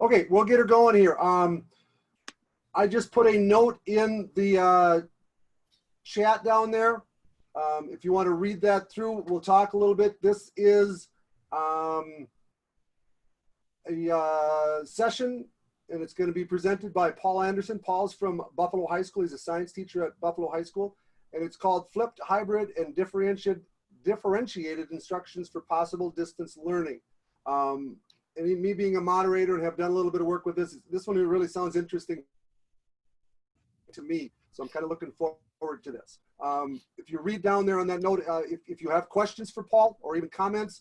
Okay, we'll get her going here. I just put a note in the chat down there. If you want to read that through, we'll talk a little bit. This is a session, and it's going to be presented by Paul Anderson. Paul's from Buffalo High School. He's a science teacher at Buffalo High School, and it's called Flipped, Hybrid, and Differentiated Instructions for Possible Distance Learning. And me being a moderator and have done a little bit of work with this one really sounds interesting to me. So I'm kind of looking forward to this. If you read down there on that note, if you have questions for Paul or even comments,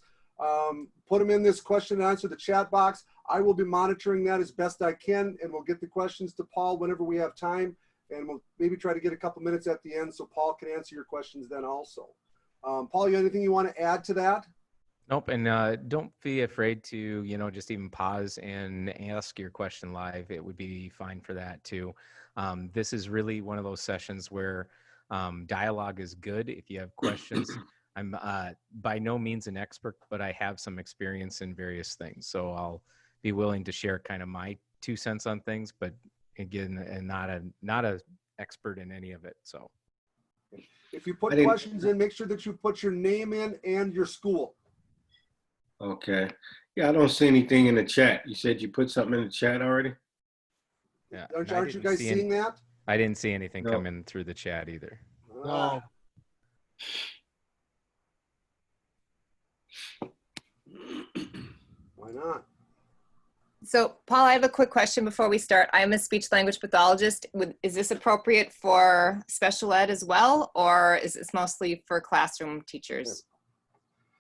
put them in this question and answer the chat box. I will be monitoring that as best I can, and we'll get the questions to Paul whenever we have time. And we'll maybe try to get a couple minutes at the end so Paul can answer your questions then also. Paul, you have anything you want to add to that? Nope, and don't be afraid to, just even pause and ask your question live. It would be fine for that too. This is really one of those sessions where dialogue is good. If you have questions, I'm by no means an expert, but I have some experience in various things. So I'll be willing to share kind of my 2 cents on things, but again, and not a expert in any of it. So if you put questions in, make sure that you put your name in and your school. Okay. Yeah, I don't see anything in the chat. You said you put something in the chat already? Yeah. Aren't you guys seeing that? I didn't see anything come in through the chat either. No. Why not? So, Paul, I have a quick question before we start. I'm a speech language pathologist. Is this appropriate for special ed as well, or is this mostly for classroom teachers?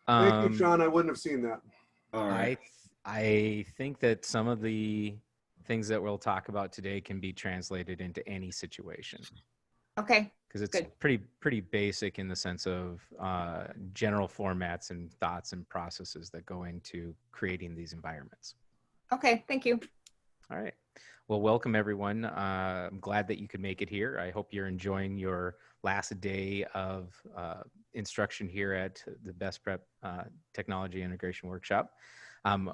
Thank you, Sean. I wouldn't have seen that. All right. I think that some of the things that we'll talk about today can be translated into any situation. Okay. Because it's pretty basic in the sense of general formats and thoughts and processes that go into creating these environments. Okay, thank you. All right. Well, welcome everyone. I'm glad that you could make it here. I hope you're enjoying your last day of instruction here at the Best Prep Technology Integration Workshop.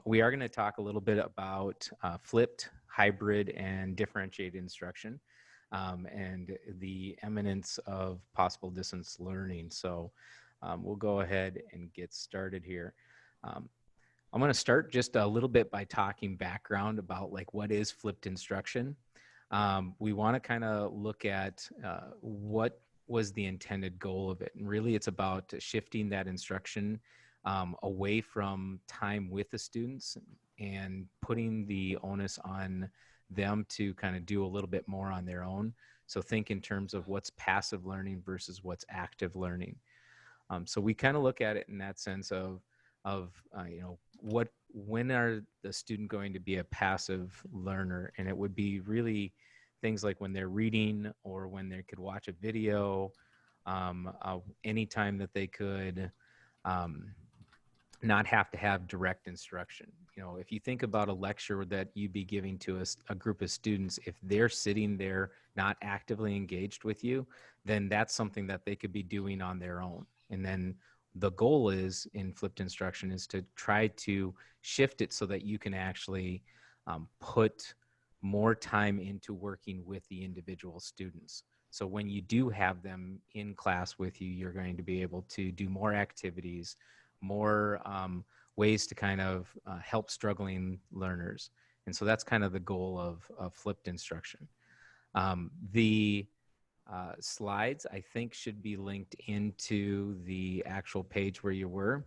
We are going to talk a little bit about flipped, hybrid, and differentiated instruction and the eminence of possible distance learning. So we'll go ahead and get started here. I'm going to start just a little bit by talking background about like what is flipped instruction. We want to kind of look at what was the intended goal of it. And really it's about shifting that instruction away from time with the students and putting the onus on them to kind of do a little bit more on their own. So think in terms of what's passive learning versus what's active learning. So we kind of look at it in that sense of when are the student going to be a passive learner? And it would be really things like when they're reading or when they could watch a video, anytime that they could not have to have direct instruction. If you think about a lecture that you'd be giving to a group of students, if they're sitting there not actively engaged with you, then that's something that they could be doing on their own. And then the goal is in flipped instruction is to try to shift it so that you can actually put more time into working with the individual students. So when you do have them in class with you, you're going to be able to do more activities, more ways to kind of help struggling learners. And so that's kind of the goal of flipped instruction. The slides, I think, should be linked into the actual page where you were.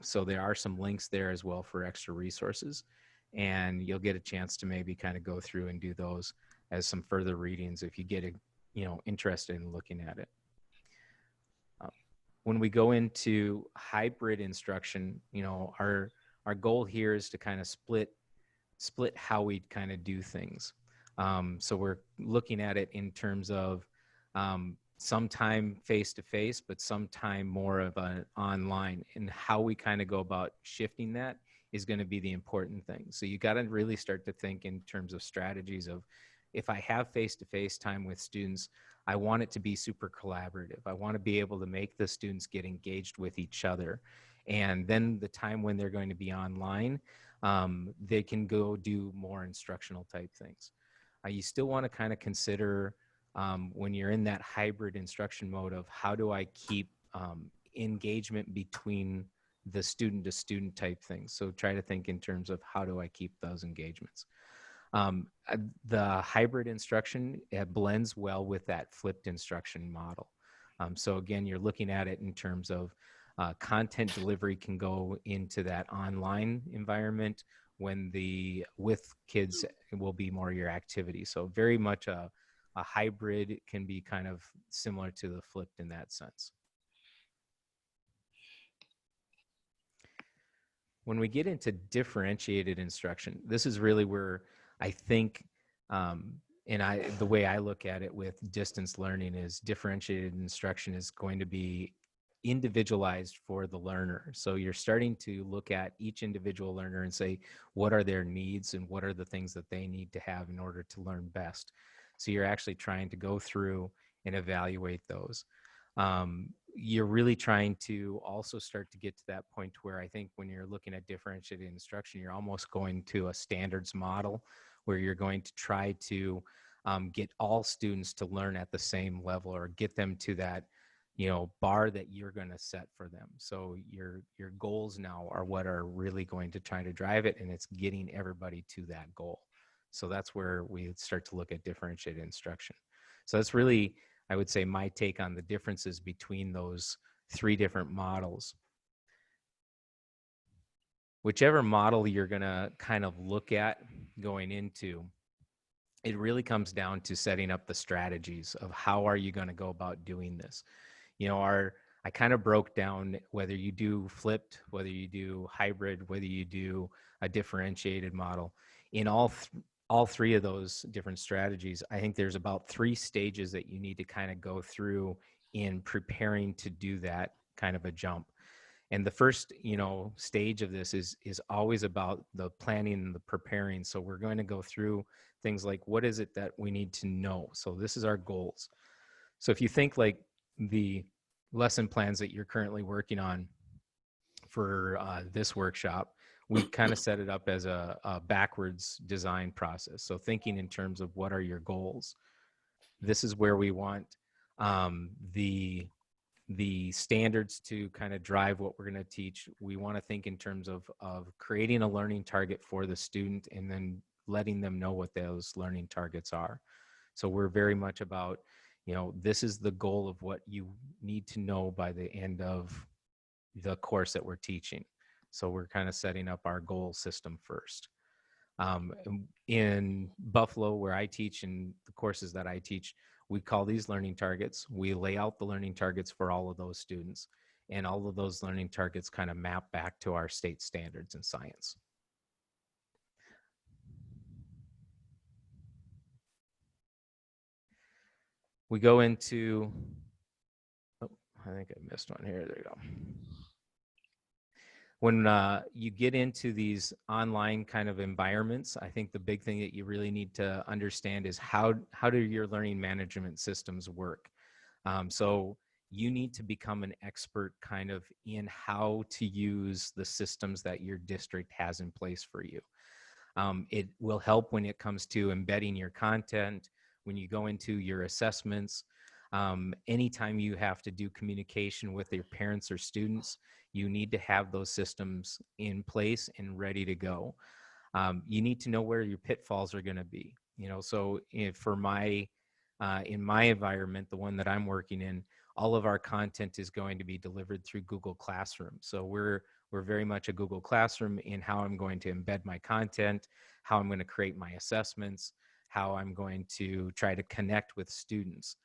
So there are some links there as well for extra resources. And you'll get a chance to maybe kind of go through and do those as some further readings if you get interested in looking at it. When we go into hybrid instruction, our goal here is to kind of split how we kind of do things. So we're looking at it in terms of sometime face-to-face, but sometime more of an online, and how we kind of go about shifting that is going to be the important thing. So you got to really start to think in terms of strategies of, if I have face-to-face time with students, I want it to be super collaborative. I want to be able to make the students get engaged with each other. And then the time when they're going to be online, they can go do more instructional type things. You still want to kind of consider when you're in that hybrid instruction mode of how do I keep engagement between the student to student type things. So try to think in terms of how do I keep those engagements. The hybrid instruction blends well with that flipped instruction model. So again, you're looking at it in terms of content delivery can go into that online environment when with kids will be more your activity. So very much a hybrid can be kind of similar to the flipped in that sense. When we get into differentiated instruction, this is really where I think, the way I look at it with distance learning is differentiated instruction is going to be individualized for the learner. So you're starting to look at each individual learner and say, what are their needs and what are the things that they need to have in order to learn best? So you're actually trying to go through and evaluate those. You're really trying to also start to get to that point where I think when you're looking at differentiated instruction, you're almost going to a standards model where you're going to try to get all students to learn at the same level or get them to that, bar that you're going to set for them. So your goals now are what are really going to try to drive it, and it's getting everybody to that goal. So that's where we start to look at differentiated instruction. So that's really, I would say, my take on the differences between those three different models. Whichever model you're going to kind of look at going into, it really comes down to setting up the strategies of how are you going to go about doing this. I kind of broke down whether you do flipped, whether you do hybrid, whether you do a differentiated model. In all three of those different strategies, I think there's about 3 stages that you need to kind of go through in preparing to do that kind of a jump. And the first, stage of this is always about the planning and the preparing. So we're going to go through things like, what is it that we need to know? So this is our goals. So if you think like the lesson plans that you're currently working on for this workshop, we kind of set it up as a backwards design process. So thinking in terms of what are your goals? This is where we want the standards to kind of drive what we're going to teach. We want to think in terms of creating a learning target for the student and then letting them know what those learning targets are. So we're very much about, this is the goal of what you need to know by the end of the course that we're teaching. So we're kind of setting up our goal system first. In Buffalo, where I teach, and the courses that I teach, we call these learning targets. We lay out the learning targets for all of those students, and all of those learning targets kind of map back to our state standards in science. We go into, I think I missed one here. There you go. When you get into these online kind of environments, I think the big thing that you really need to understand is how do your learning management systems work? So you need to become an expert kind of in how to use the systems that your district has in place for you. It will help when it comes to embedding your content, when you go into your assessments. Anytime you have to do communication with your parents or students, you need to have those systems in place and ready to go. You need to know where your pitfalls are going to be. So for my in my environment, the one that I'm working in, all of our content is going to be delivered through Google Classroom. So we're very much a Google Classroom in how I'm going to embed my content, how I'm going to create my assessments, how I'm going to try to connect with students.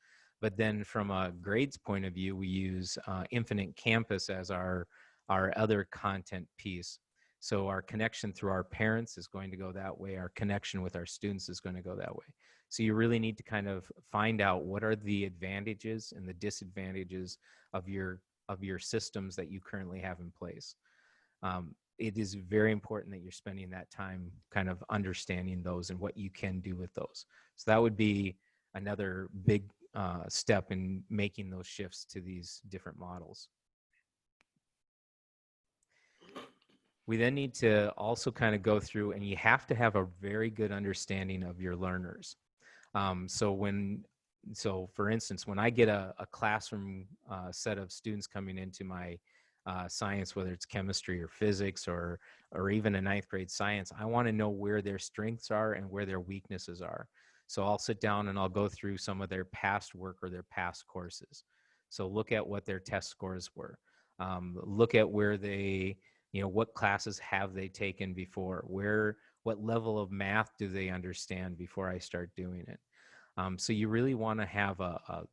But then from a grades point of view, we use Infinite Campus as our other content piece. So our connection through our parents is going to go that way. Our connection with our students is going to go that way. So you really need to kind of find out what are the advantages and the disadvantages of your systems that you currently have in place. It is very important that you're spending that time kind of understanding those and what you can do with those. So that would be another big step in making those shifts to these different models. We then need to also kind of go through, and you have to have a very good understanding of your learners. So for instance, when I get a classroom set of students coming into my science, whether it's chemistry or physics or even a ninth grade science, I want to know where their strengths are and where their weaknesses are. So I'll sit down and I'll go through some of their past work or their past courses. So look at what their test scores were. Look at where they, what classes have they taken before? What level of math do they understand before I start doing it? So you really want to have a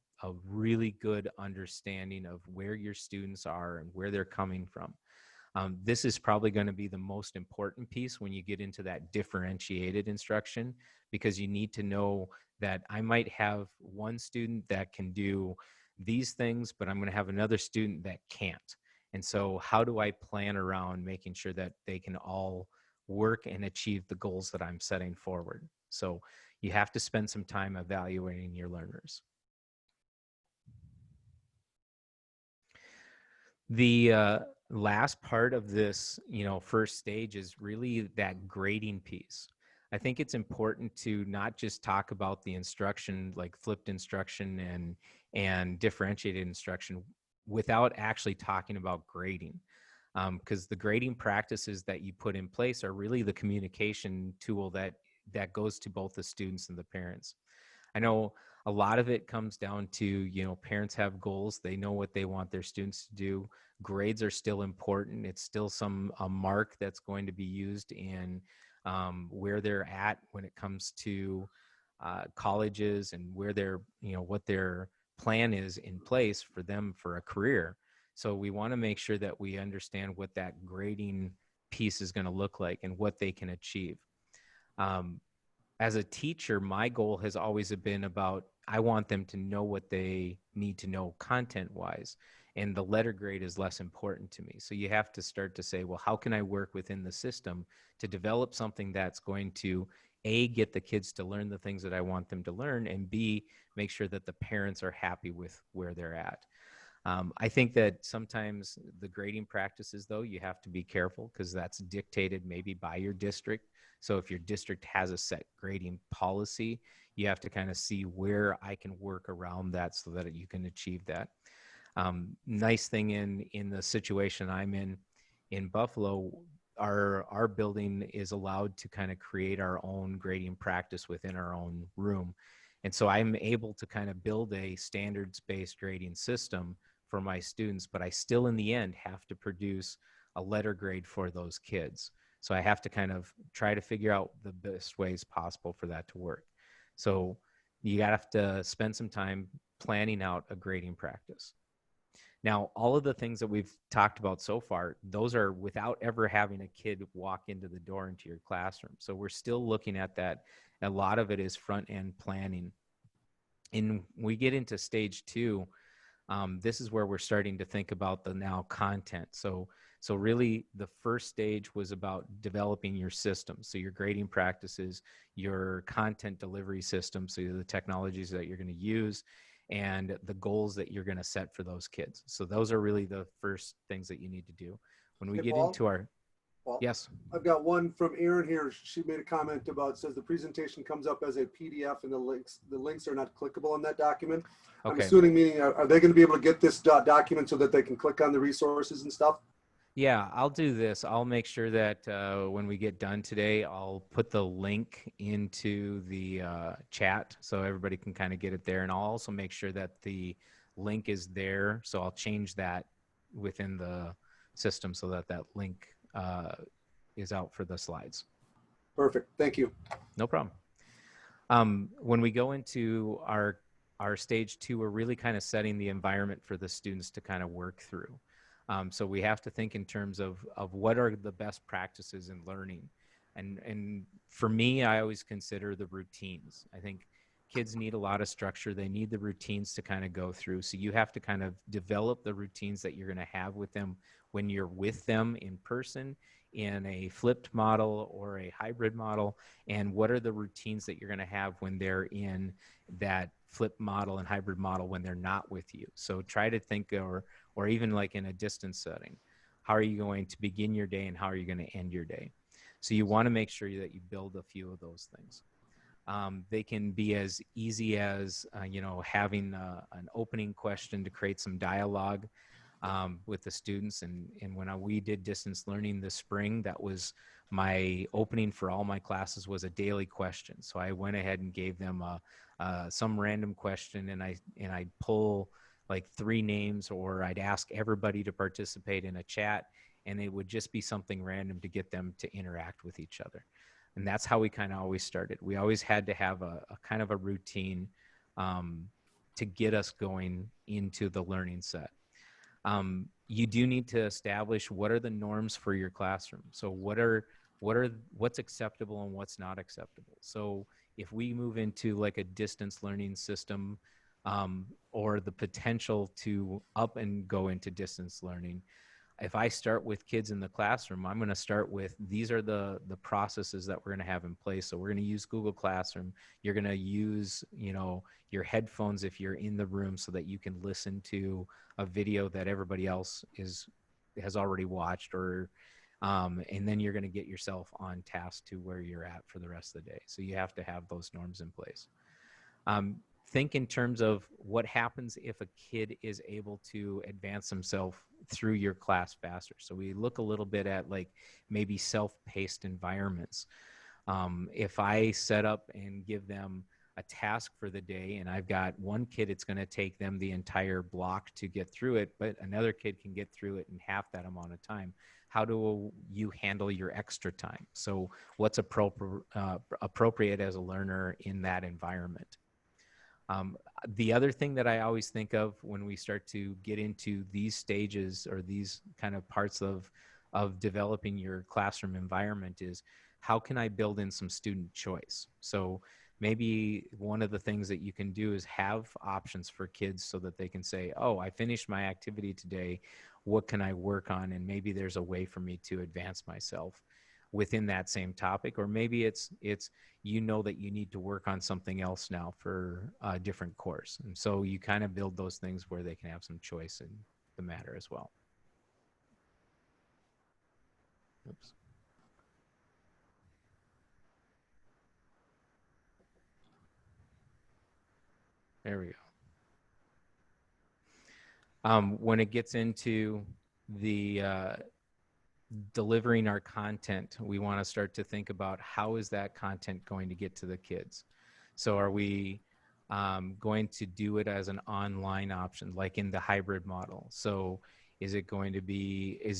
really good understanding of where your students are and where they're coming from. This is probably going to be the most important piece when you get into that differentiated instruction, because you need to know that I might have one student that can do these things, but I'm going to have another student that can't. And so how do I plan around making sure that they can all work and achieve the goals that I'm setting forward? So you have to spend some time evaluating your learners. The last part of this, first stage is really that grading piece. I think it's important to not just talk about the instruction, like flipped instruction and differentiated instruction, without actually talking about grading. Because the grading practices that you put in place are really the communication tool that goes to both the students and the parents. I know a lot of it comes down to, parents have goals. They know what they want their students to do. Grades are still important. It's still a mark that's going to be used in where they're at when it comes to colleges and where what their plan is in place for them for a career. So we want to make sure that we understand what that grading piece is going to look like and what they can achieve. As a teacher, my goal has always been about, I want them to know what they need to know content wise, and the letter grade is less important to me. So you have to start to say, well, how can I work within the system to develop something that's going to A, get the kids to learn the things that I want them to learn, and B, make sure that the parents are happy with where they're at. I think that sometimes the grading practices, though, you have to be careful because that's dictated maybe by your district. So if your district has a set grading policy, you have to kind of see where I can work around that so that you can achieve that. Nice thing in the situation I'm in Buffalo, our building is allowed to kind of create our own grading practice within our own room. And so I'm able to kind of build a standards-based grading system for my students, but I still in the end have to produce a letter grade for those kids. So I have to kind of try to figure out the best ways possible for that to work. So you have to spend some time planning out a grading practice. Now, all of the things that we've talked about so far, those are without ever having a kid walk into the door into your classroom. So we're still looking at that. A lot of it is front end planning. And we get into stage 2. This is where we're starting to think about the now content. So really the first stage was about developing your system. So your grading practices, your content delivery system, so the technologies that you're going to use, and the goals that you're going to set for those kids. So those are really the first things that you need to do. When we Hey, get Paul? into our, Well, yes. I've got one from Erin here. She made a comment about, says the presentation comes up as a PDF and the links are not clickable on that document. I'm Okay. assuming, meaning, are they going to be able to get this document so that they can click on the resources and stuff? Yeah, I'll do this. I'll make sure that when we get done today, I'll put the link into the chat so everybody can kind of get it there. And I'll also make sure that the link is there. So I'll change that within the system so that that link is out for the slides. Perfect. Thank you. No problem. When we go into our stage 2, we're really kind of setting the environment for the students to kind of work through. So we have to think in terms of what are the best practices in learning. And for me, I always consider the routines. I think kids need a lot of structure. They need the routines to kind of go through. So you have to kind of develop the routines that you're going to have with them when you're with them in person, in a flipped model or a hybrid model, and what are the routines that you're going to have when they're in that flipped model and hybrid model when they're not with you. So try to think, or even like in a distance setting, how are you going to begin your day and how are you going to end your day? So you want to make sure that you build a few of those things. They can be as easy as, having an opening question to create some dialogue with the students. And when we did distance learning this spring, that was my opening for all my classes, was a daily question. So I went ahead and gave them some random question, and I'd pull like 3 names, or I'd ask everybody to participate in a chat, and it would just be something random to get them to interact with each other. And that's how we kind of always started. We always had to have a kind of a routine to get us going into the learning set. You do need to establish what are the norms for your classroom. So what's acceptable and what's not acceptable. So if we move into like a distance learning system, or the potential to up and go into distance learning, if I start with kids in the classroom, I'm going to start with, these are the processes that we're going to have in place. So we're going to use Google Classroom. You're going to use, your headphones if you're in the room, so that you can listen to a video that everybody else has already watched, or and then you're going to get yourself on task to where you're at for the rest of the day. So you have to have those norms in place. Think in terms of what happens if a kid is able to advance himself through your class faster. So we look a little bit at like maybe self-paced environments. If I set up and give them a task for the day, and I've got one kid, it's going to take them the entire block to get through it, but another kid can get through it in half that amount of time. How do you handle your extra time? So what's appropriate as a learner in that environment? The other thing that I always think of when we start to get into these stages, or these kind of parts of developing your classroom environment, is how can I build in some student choice? So maybe one of the things that you can do is have options for kids, so that they can say, oh, I finished my activity today. What can I work on? And maybe there's a way for me to advance myself within that same topic. Or maybe it's that you need to work on something else now for a different course. And so you kind of build those things where they can have some choice in the matter as well. Oops. There we go. When it gets into the delivering our content, we want to start to think about, how is that content going to get to the kids? So are we going to do it as an online option, like in the hybrid model? So is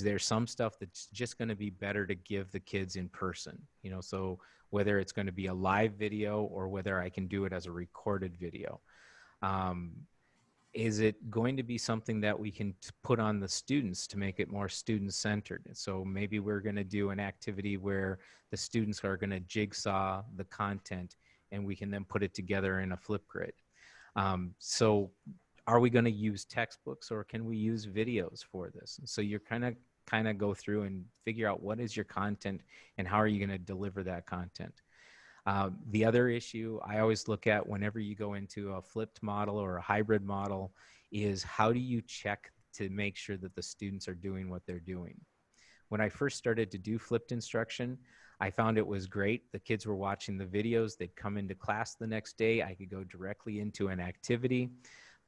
there some stuff that's just going to be better to give the kids in person? So whether it's going to be a live video, or whether I can do it as a recorded video. Is it going to be something that we can put on the students to make it more student-centered? So maybe we're going to do an activity where the students are going to jigsaw the content, and we can then put it together in a Flipgrid. So are we going to use textbooks, or can we use videos for this? And so you're kind of go through and figure out what is your content and how are you going to deliver that content. The other issue I always look at whenever you go into a flipped model or a hybrid model is, how do you check to make sure that the students are doing what they're doing? When I first started to do flipped instruction, I found it was great. The kids were watching the videos. They'd come into class the next day. I could go directly into an activity.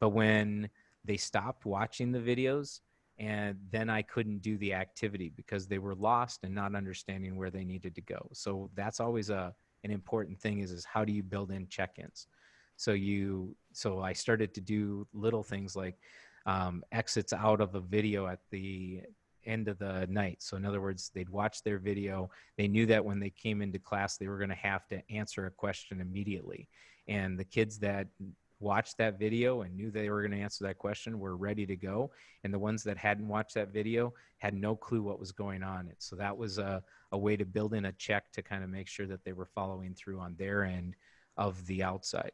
But when they stopped watching the videos, and then I couldn't do the activity because they were lost and not understanding where they needed to go. So that's always an important thing, is how do you build in check-ins? So I started to do little things like exits out of a video at the end of the night. So in other words, they'd watch their video. They knew that when they came into class, they were going to have to answer a question immediately. And the kids that watched that video and knew they were going to answer that question were ready to go. And the ones that hadn't watched that video had no clue what was going on. So that was a way to build in a check to kind of make sure that they were following through on their end of the outside.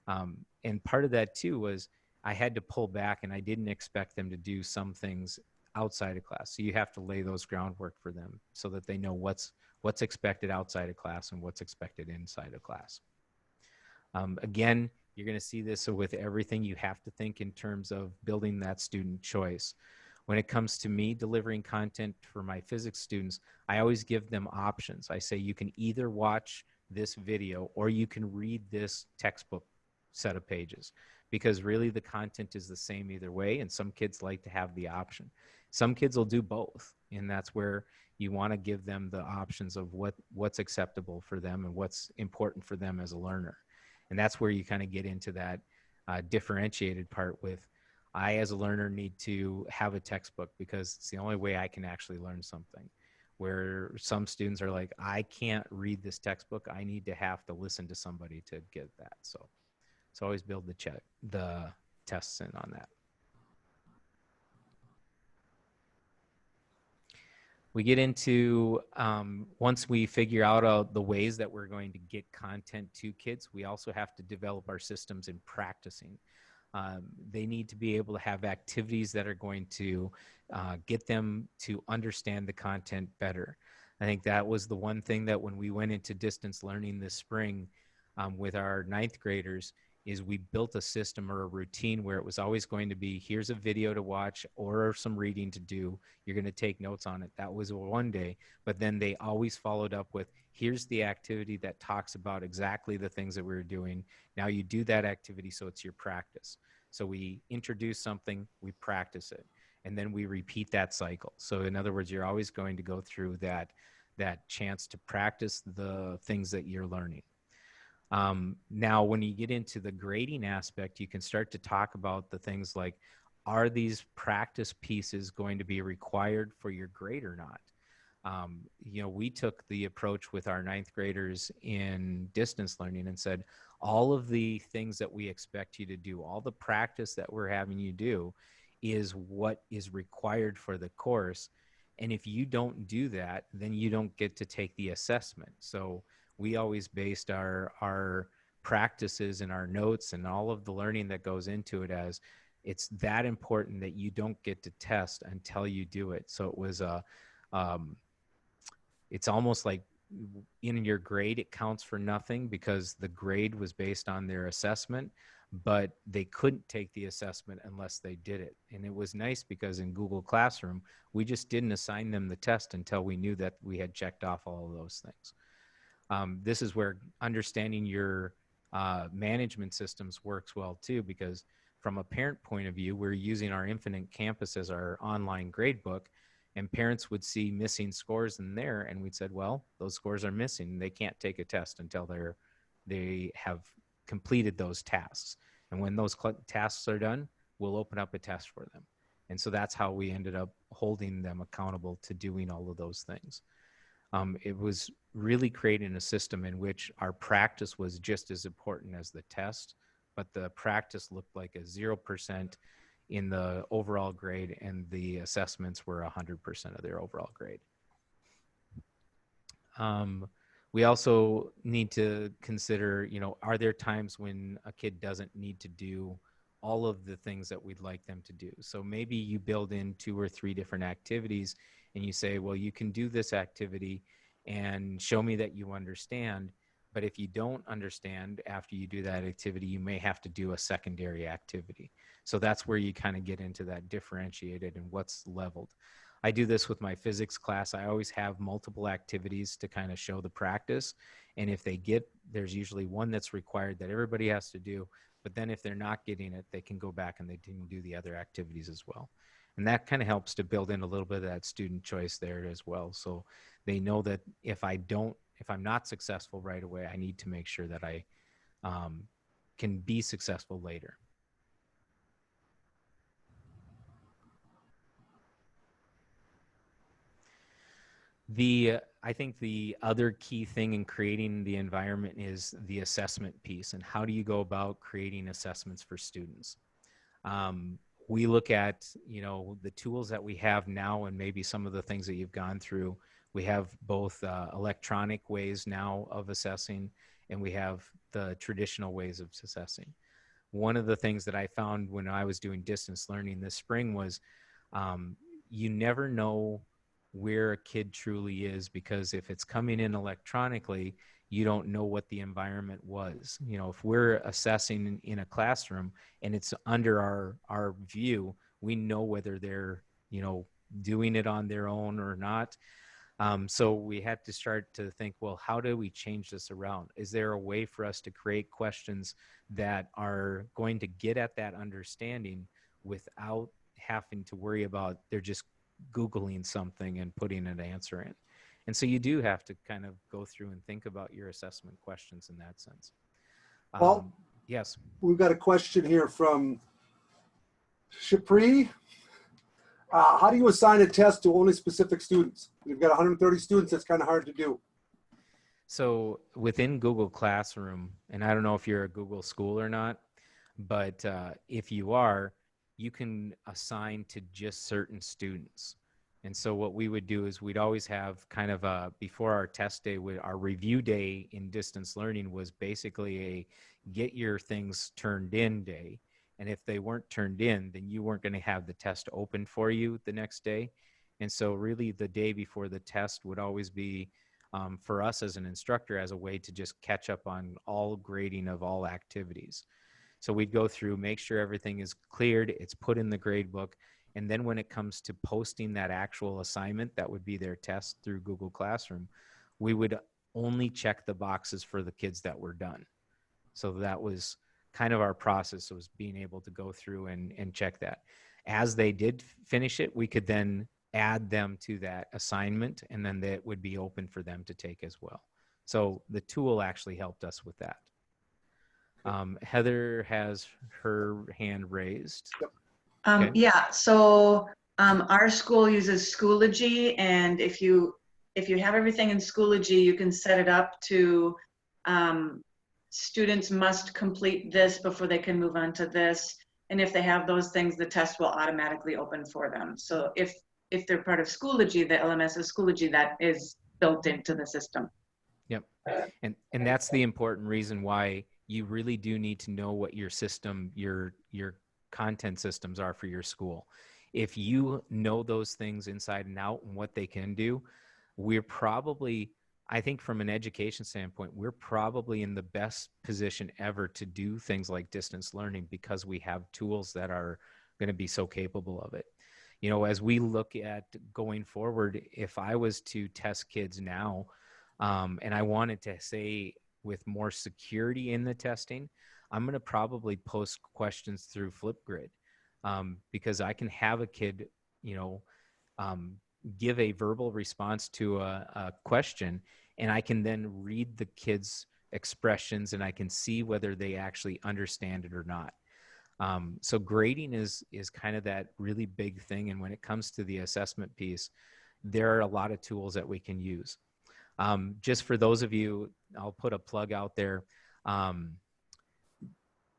And part of that too was I had to pull back, and I didn't expect them to do some things outside of class. So you have to lay those groundwork for them so that they know what's expected outside of class and what's expected inside of class. Again, you're going to see this with everything. You have to think in terms of building that student choice. When it comes to me delivering content for my physics students, I always give them options. I say, you can either watch this video or you can read this textbook set of pages, because really the content is the same either way. And some kids like to have the option. Some kids will do both. And that's where you want to give them the options of what's acceptable for them and what's important for them as a learner. And that's where you kind of get into that differentiated part with, I as a learner need to have a textbook because it's the only way I can actually learn something. Where some students are like, I can't read this textbook. I need to have to listen to somebody to get that. So always build the tests in on that. We get into, once we figure out the ways that we're going to get content to kids, we also have to develop our systems in practicing. They need to be able to have activities that are going to get them to understand the content better. I think that was the one thing that when we went into distance learning this spring with our 9th graders, is we built a system or a routine where it was always going to be, here's a video to watch or some reading to do. You're going to take notes on it. That was one day, but then they always followed up with, here's the activity that talks about exactly the things that we were doing. Now you do that activity, so it's your practice. So we introduce something, we practice it, and then we repeat that cycle. So in other words, you're always going to go through that chance to practice the things that you're learning. Now, when you get into the grading aspect, you can start to talk about the things like, are these practice pieces going to be required for your grade or not? We took the approach with our 9th graders in distance learning and said, all of the things that we expect you to do, all the practice that we're having you do is what is required for the course. And if you don't do that, then you don't get to take the assessment. So we always based our practices and our notes and all of the learning that goes into it as, it's that important that you don't get to test until you do it. So it was it's almost like in your grade, it counts for nothing because the grade was based on their assessment, but they couldn't take the assessment unless they did it. And it was nice because in Google Classroom, we just didn't assign them the test until we knew that we had checked off all of those things. This is where understanding your management systems works well too, because from a parent point of view, we're using our Infinite Campus as our online grade book, and parents would see missing scores in there, and we'd said, well, those scores are missing. They can't take a test until they have completed those tasks. And when those tasks are done, we'll open up a test for them. And so that's how we ended up holding them accountable to doing all of those things. It was really creating a system in which our practice was just as important as the test, but the practice looked like a 0% in the overall grade, and the assessments were 100% of their overall grade. We also need to consider, are there times when a kid doesn't need to do all of the things that we'd like them to do? So maybe you build in 2 or 3 different activities and you say, well, you can do this activity and show me that you understand. But if you don't understand after you do that activity, you may have to do a secondary activity. So that's where you kind of get into that differentiated and what's leveled. I do this with my physics class. I always have multiple activities to kind of show the practice. And if there's usually one that's required that everybody has to do. But then if they're not getting it, they can go back and they can do the other activities as well. And that kind of helps to build in a little bit of that student choice there as well. So they know that if I'm not successful right away, I need to make sure that I can be successful later. I think the other key thing in creating the environment is the assessment piece, and how do you go about creating assessments for students? We look at, the tools that we have now and maybe some of the things that you've gone through. We have both electronic ways now of assessing, and we have the traditional ways of assessing. One of the things that I found when I was doing distance learning this spring was you never know where a kid truly is, because if it's coming in electronically, you don't know what the environment was. If we're assessing in a classroom and it's under our view, we know whether they're doing it on their own or not. So we had to start to think, well, how do we change this around? Is there a way for us to create questions that are going to get at that understanding without having to worry about they're just Googling something and putting an answer in? And so you do have to kind of go through and think about your assessment questions in that sense. Well, yes. We've got a question here from Shapri. How do you assign a test to only specific students? We've got 130 students. That's kind of hard to do. So within Google Classroom, and I don't know if you're a Google school or not, but if you are, you can assign to just certain students. And so what we would do is we'd always have kind of before our test day, our review day in distance learning was basically a get your things turned in day. And if they weren't turned in, then you weren't going to have the test open for you the next day. And so really the day before the test would always be for us as an instructor as a way to just catch up on all grading of all activities. So we'd go through, make sure everything is cleared, it's put in the grade book. And then when it comes to posting that actual assignment, that would be their test through Google Classroom, we would only check the boxes for the kids that were done. So that was kind of our process, was being able to go through and check that. As they did finish it, we could then add them to that assignment, and then that would be open for them to take as well. So the tool actually helped us with that. Heather has her hand raised. Okay. Yeah, so our school uses Schoology, and if you have everything in Schoology, you can set it up to students must complete this before they can move on to this. And if they have those things, the test will automatically open for them. So if they're part of Schoology, the LMS is Schoology, that is built into the system. Yep. And that's the important reason why you really do need to know what your system, your content systems are for your school. If you know those things inside and out and what they can do, we're probably, I think from an education standpoint, we're probably in the best position ever to do things like distance learning because we have tools that are going to be so capable of it. As we look at going forward, if I was to test kids now, and I wanted to say with more security in the testing, I'm going to probably post questions through Flipgrid because I can have a kid, give a verbal response to a question, and I can then read the kid's expressions and I can see whether they actually understand it or not. So grading is kind of that really big thing. And when it comes to the assessment piece, there are a lot of tools that we can use. Just for those of you, I'll put a plug out there.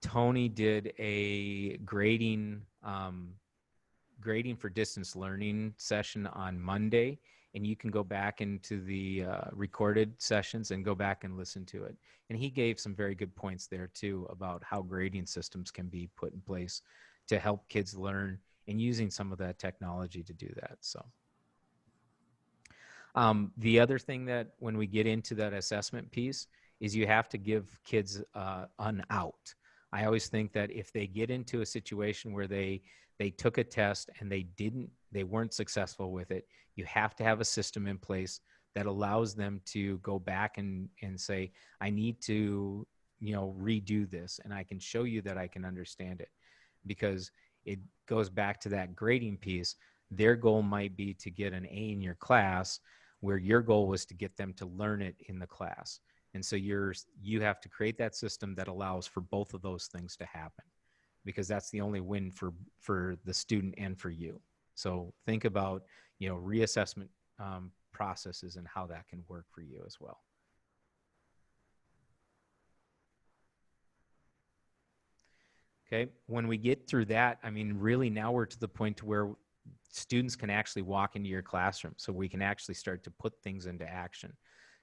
Tony did a grading for distance learning session on Monday, and you can go back into the recorded sessions and go back and listen to it. And he gave some very good points there too about how grading systems can be put in place to help kids learn and using some of that technology to do that. So the other thing that when we get into that assessment piece is you have to give kids an out. I always think that if they get into a situation where they took a test and they weren't successful with it, you have to have a system in place that allows them to go back and say, I need to, redo this, and I can show you that I can understand it. Because it goes back to that grading piece. Their goal might be to get an A in your class, where your goal was to get them to learn it in the class. And so you have to create that system that allows for both of those things to happen, because that's the only win for the student and for you. So think about, reassessment processes and how that can work for you as well. Okay, when we get through that, really now we're to the point to where students can actually walk into your classroom, so we can actually start to put things into action.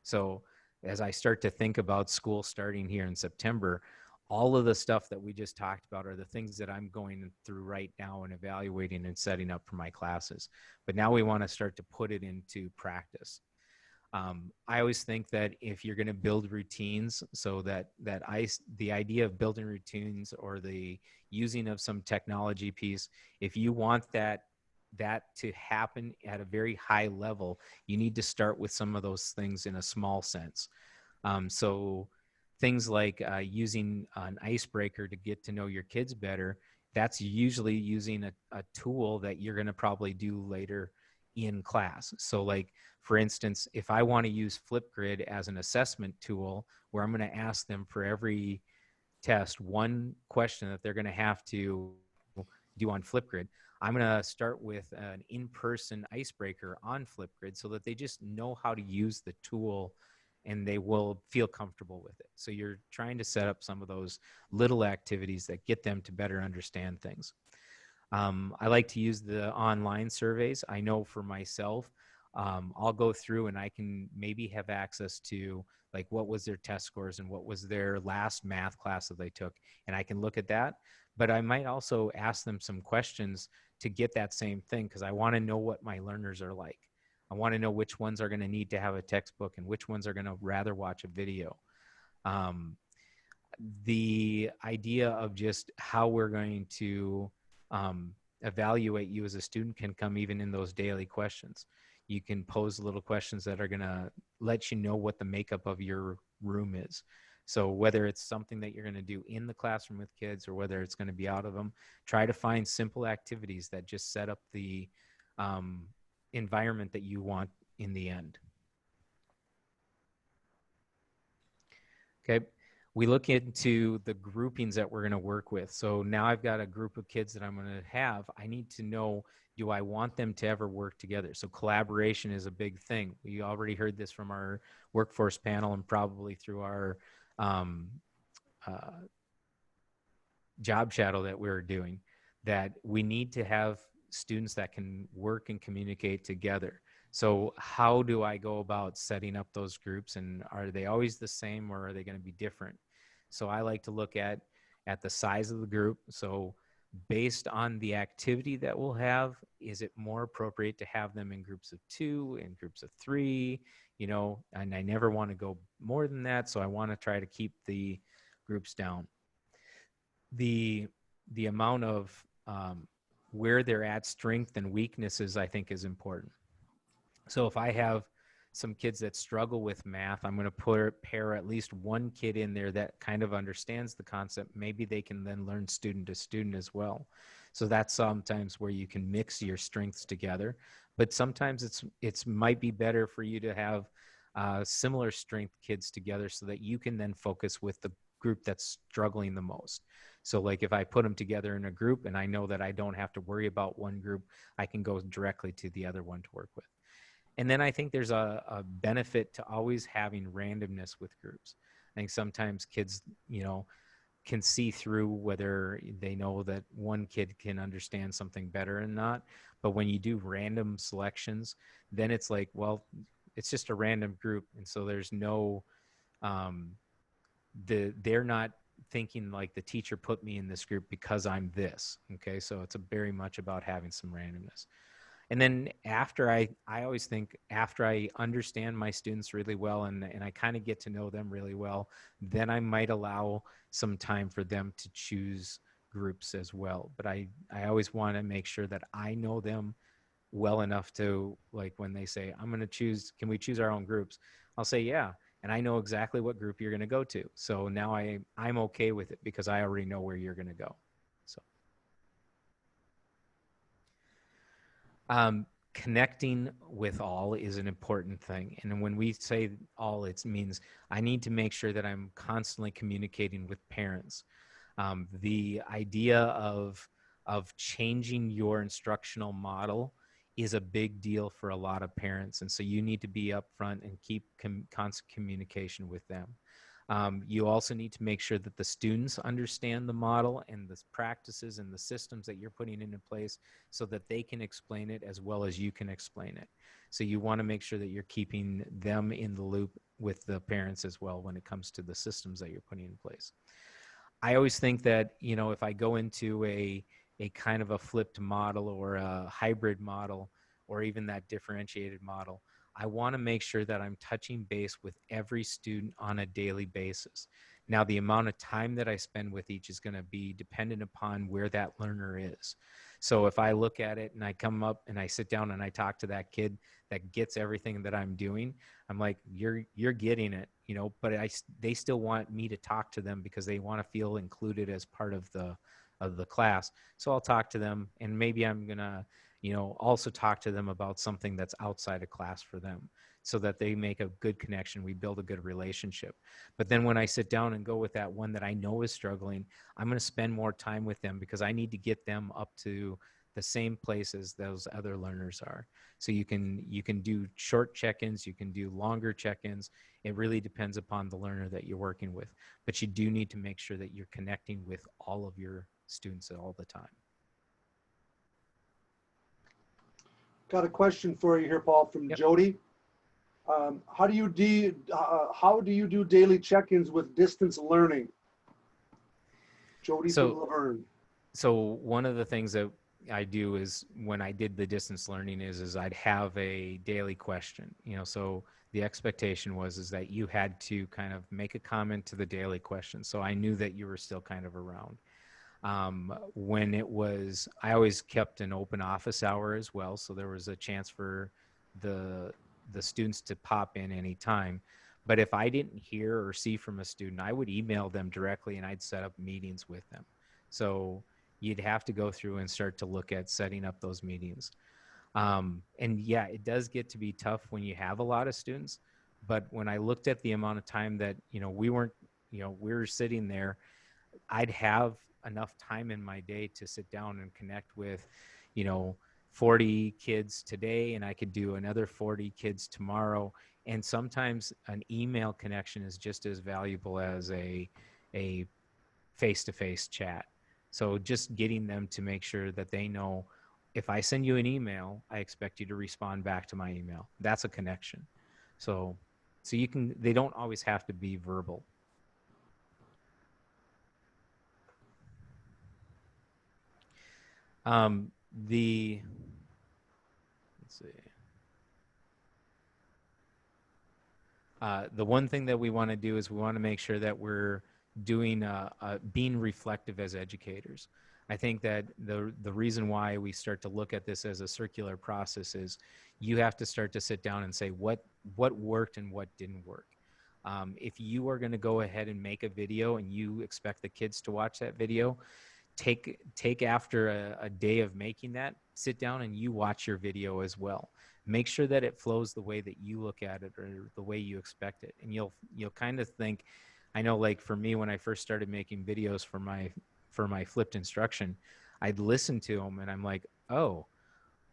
So as I start to think about school starting here in September, all of the stuff that we just talked about are the things that I'm going through right now and evaluating and setting up for my classes. But now we want to start to put it into practice. I always think that if you're going to build routines, so the idea of building routines or the using of some technology piece, if you want that that to happen at a very high level, you need to start with some of those things in a small sense. So things like using an icebreaker to get to know your kids better, that's usually using a tool that you're going to probably do later in class. So like, for instance, if I want to use Flipgrid as an assessment tool where I'm going to ask them for every test one question that they're going to have to do on Flipgrid, I'm going to start with an in-person icebreaker on Flipgrid so that they just know how to use the tool and they will feel comfortable with it. So you're trying to set up some of those little activities that get them to better understand things. I like to use the online surveys. I know for myself, I'll go through and I can maybe have access to like what was their test scores and what was their last math class that they took. And I can look at that, but I might also ask them some questions to get that same thing because I want to know what my learners are like. I want to know which ones are going to need to have a textbook and which ones are going to rather watch a video. The idea of just how we're going to evaluate you as a student can come even in those daily questions. You can pose little questions that are going to let you know what the makeup of your room is. So whether it's something that you're going to do in the classroom with kids or whether it's going to be out of them, try to find simple activities that just set up the environment that you want in the end. Okay. We look into the groupings that we're going to work with. So now I've got a group of kids that I'm going to have. I need to know, do I want them to ever work together? So collaboration is a big thing. We already heard this from our workforce panel and probably through our job shadow that we're doing, that we need to have students that can work and communicate together. So how do I go about setting up those groups, and are they always the same or are they going to be different? So I like to look at the size of the group. So based on the activity that we'll have, is it more appropriate to have them in groups of 2, in groups of 3, you know, and I never want to go more than that. So I want to try to keep the groups down. The amount of where they're at strength and weaknesses, I think, is important. So if I have some kids that struggle with math, I'm going to pair at least one kid in there that kind of understands the concept. Maybe they can then learn student to student as well. So that's sometimes where you can mix your strengths together. But sometimes it's might be better for you to have similar strength kids together so that you can then focus with the group that's struggling the most. So like if I put them together in a group and I know that I don't have to worry about one group, I can go directly to the other one to work with. And then I think there's a benefit to always having randomness with groups. I think sometimes kids, you know, can see through whether they know that one kid can understand something better or not. But when you do random selections, then it's like, well, it's just a random group. And so there's no, they're not thinking like the teacher put me in this group because I'm this. Okay. So it's very much about having some randomness. And then after I always think after I understand my students really well and I kind of get to know them really well, then I might allow some time for them to choose groups as well. But I always want to make sure that I know them well enough to, like, when they say, I'm going to choose, can we choose our own groups? I'll say, yeah. And I know exactly what group you're going to go to. So now I'm okay with it because I already know where you're going to go. So. Connecting with all is an important thing. And when we say all, it means I need to make sure that I'm constantly communicating with parents. The idea of changing your instructional model is a big deal for a lot of parents. And so you need to be upfront and keep constant communication with them. You also need to make sure that the students understand the model and the practices and the systems that you're putting into place so that they can explain it as well as you can explain it. So you want to make sure that you're keeping them in the loop with the parents as well when it comes to the systems that you're putting in place. I always think that, you know, if I go into a kind of a flipped model or a hybrid model or even that differentiated model, I want to make sure that I'm touching base with every student on a daily basis. Now, the amount of time that I spend with each is going to be dependent upon where that learner is. So if I look at it and I come up and I sit down and I talk to that kid that gets everything that I'm doing, I'm like, you're getting it, you know, but they still want me to talk to them because they want to feel included as part of the class. So I'll talk to them, and maybe I'm going to, you know, also talk to them about something that's outside of class for them, so that they make a good connection. We build a good relationship. But then when I sit down and go with that one that I know is struggling, I'm going to spend more time with them because I need to get them up to the same places those other learners are. So you can do short check-ins, you can do longer check-ins. It really depends upon the learner that you're working with. But you do need to make sure that you're connecting with all of your students all the time. Got a question for you here, Paul, from Yep. Jody. How do you do daily check-ins with distance learning? Jody from Laverne. So one of the things that I do is, when I did the distance learning, is I'd have a daily question, you know, so the expectation is that you had to kind of make a comment to the daily question. So I knew that you were still kind of around. When it was, I always kept an open office hour as well. So there was a chance for the students to pop in anytime. But if I didn't hear or see from a student, I would email them directly and I'd set up meetings with them. So you'd have to go through and start to look at setting up those meetings. And yeah, it does get to be tough when you have a lot of students. But when I looked at the amount of time that, you know, we were sitting there, I'd have enough time in my day to sit down and connect with, you know, 40 kids today, and I could do another 40 kids tomorrow. And sometimes an email connection is just as valuable as a face-to-face chat. So just getting them to make sure that they know, if I send you an email, I expect you to respond back to my email. That's a connection. So they don't always have to be verbal. Let's see. The one thing that we want to do is we want to make sure that we're doing being reflective as educators. I think that the reason why we start to look at this as a circular process is you have to start to sit down and say what worked and what didn't work. If you are going to go ahead and make a video and you expect the kids to watch that video, take after a day of making that, sit down and you watch your video as well. Make sure that it flows the way that you look at it or the way you expect it. And you'll kind of think, I know, like for me, when I first started making videos for my flipped instruction, I'd listen to them and I'm like, oh,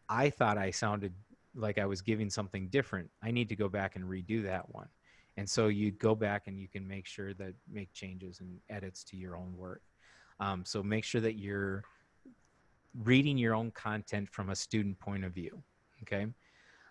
I thought I sounded like I was giving something different. I need to go back and redo that one. And so you go back and you can make changes and edits to your own work. So make sure that you're reading your own content from a student point of view. Okay.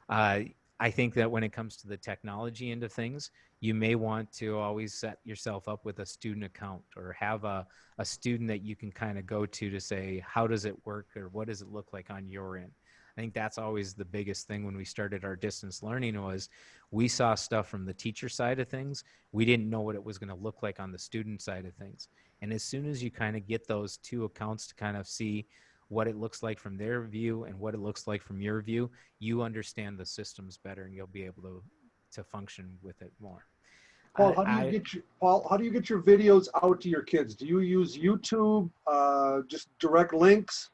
I think that when it comes to the technology end of things, you may want to always set yourself up with a student account or have a student that you can kind of go to say, how does it work or what does it look like on your end? I think that's always the biggest thing when we started our distance learning was we saw stuff from the teacher side of things. We didn't know what it was going to look like on the student side of things. And as soon as you kind of get those two accounts to kind of see what it looks like from their view and what it looks like from your view, you understand the systems better and you'll be able to function with it more. Paul, how do you get your videos out to your kids? Do you use YouTube, just direct links?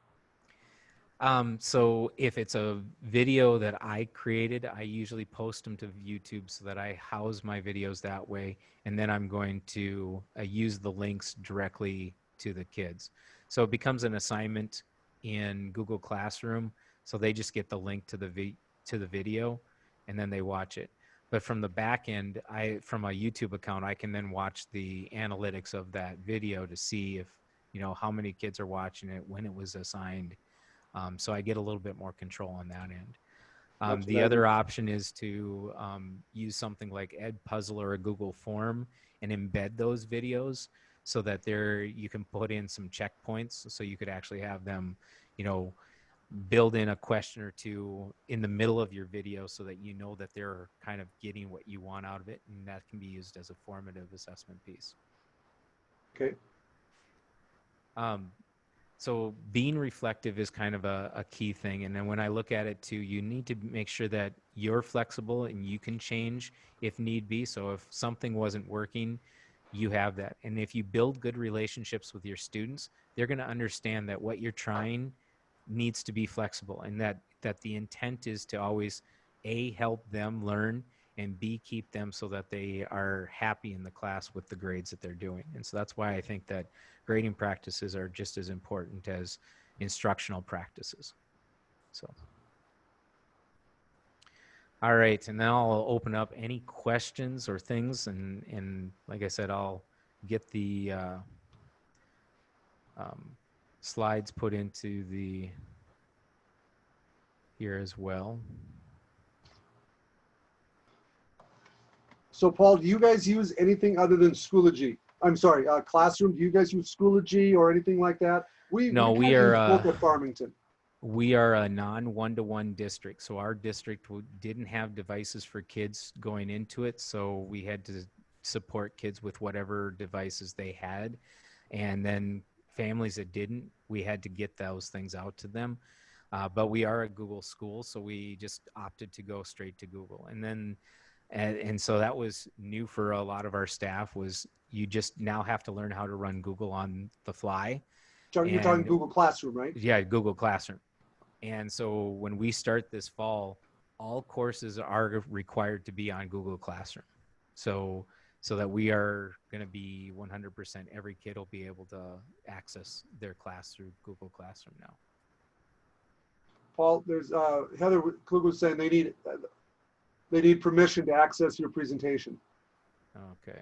So if it's a video that I created, I usually post them to YouTube so that I house my videos that way. And then I'm going to use the links directly to the kids. So it becomes an assignment in Google Classroom. So they just get the link to the video and then they watch it. But from the back end, from a YouTube account, I can then watch the analytics of that video to see if, you know, how many kids are watching it, when it was assigned. So I get a little bit more control on that end. The other option is to use something like Edpuzzle or a Google Form and embed those videos so that you can put in some checkpoints. So you could actually have them, you know, build in a question or two in the middle of your video so that you know that they're kind of getting what you want out of it. And that can be used as a formative assessment piece. Okay. So being reflective is kind of a key thing. And then when I look at it too, you need to make sure that you're flexible and you can change if need be. So if something wasn't working, you have that. And if you build good relationships with your students, they're going to understand that what you're trying needs to be flexible, and that the intent is to always A, help them learn, and B, keep them so that they are happy in the class with the grades that they're doing. And so that's why I think that grading practices are just as important as instructional practices. So, all right, and now I'll open up any questions or things, and like I said, I'll get the slides put into the here as well. So Paul, do you guys use anything other than Schoology? I'm sorry, Classroom. Do you guys use Schoology or anything like that? No, we kinda are, use both at Farmington. We are a non-one-to-one district, so our district didn't have devices for kids going into it, so we had to support kids with whatever devices they had. And then families that didn't, we had to get those things out to them. But we are a Google school, so we just opted to go straight to Google. And then, and so that was new for a lot of our staff, was you just now have to learn how to run Google on the fly. You're talking And Google Classroom, right? yeah, Google Classroom. And so when we start this fall, all courses are required to be on Google Classroom. So that we are going to be 100%, every kid will be able to access their class through Google Classroom now. Paul, there's Heather Klug was saying they need permission to access your presentation. Okay.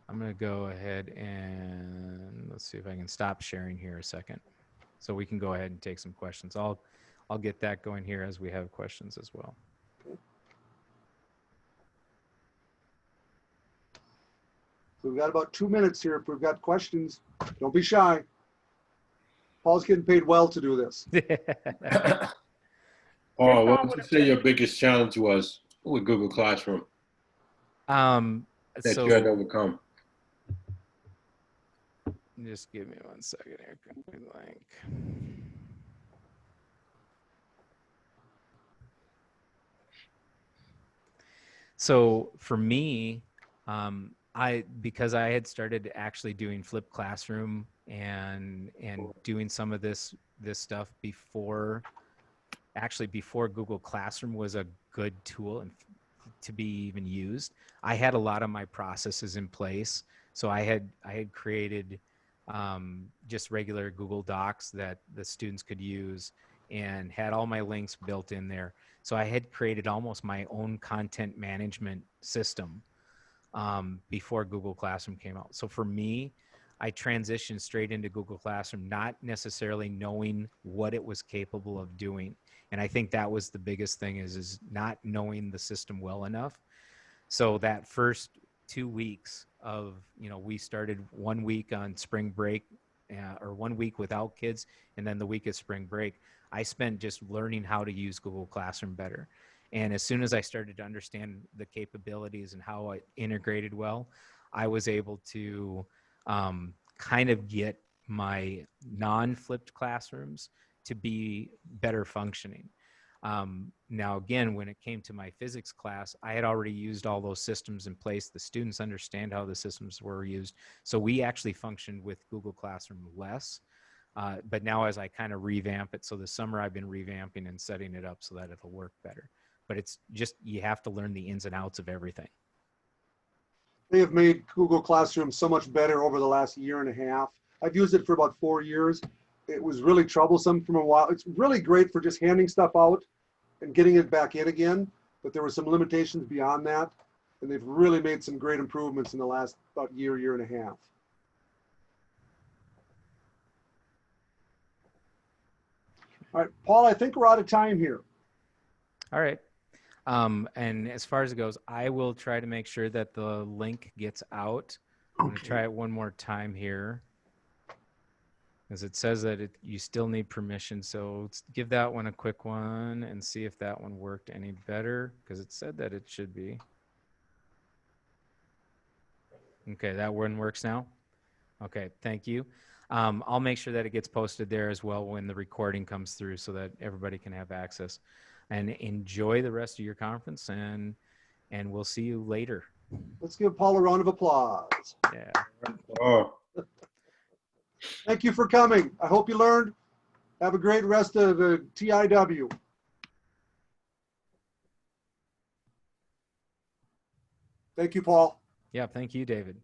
I'm going to go ahead and let's see if I can stop sharing here a second, so we can go ahead and take some questions. I'll get that going here as we have questions as well. Okay. So we've got about 2 minutes here. If we've got questions, don't be shy. Paul's getting paid well to do this. Oh, what would you say your biggest challenge was with Google Classroom that you had to overcome? Just give me 1 second here. Copy link. So for me, because I had started actually doing flipped classroom and doing some of this stuff before Google Classroom was a good tool and to be even used, I had a lot of my processes in place. So I had created just regular Google Docs that the students could use and had all my links built in there. So I had created almost my own content management system before Google Classroom came out. So for me, I transitioned straight into Google Classroom, not necessarily knowing what it was capable of doing. And I think that was the biggest thing, is not knowing the system well enough. So that first 2 weeks of, we started 1 week on spring break or 1 week without kids, and then the week of spring break, I spent just learning how to use Google Classroom better. And as soon as I started to understand the capabilities and how it integrated well, I was able to kind of get my non-flipped classrooms to be better functioning. Now, again, when it came to my physics class, I had already used all those systems in place. The students understand how the systems were used. So we actually functioned with Google Classroom less. But now as I kind of revamp it, so this summer I've been revamping and setting it up so that it'll work better. But it's just, you have to learn the ins and outs of everything. They have made Google Classroom so much better over the last year and a half. I've used it for about 4 years. It was really troublesome for a while. It's really great for just handing stuff out and getting it back in again, but there were some limitations beyond that, and they've really made some great improvements in the last about year and a half. All right, Paul, I think we're out of time here. All right. And as far as it goes, I will try to make sure that the link gets out. I'm going to try it one more time here, because it says that you still need permission. So let's give that one a quick one and see if that one worked any better, because it said that it should be. Okay, that one works now? Okay, thank you. I'll make sure that it gets posted there as well when the recording comes through so that everybody can have access. And enjoy the rest of your conference, and we'll see you later. Let's give Paul a round of applause. Yeah. Oh. Thank you for coming. I hope you learned. Have a great rest of the TIW. Thank you, Paul. Yeah, thank you, David.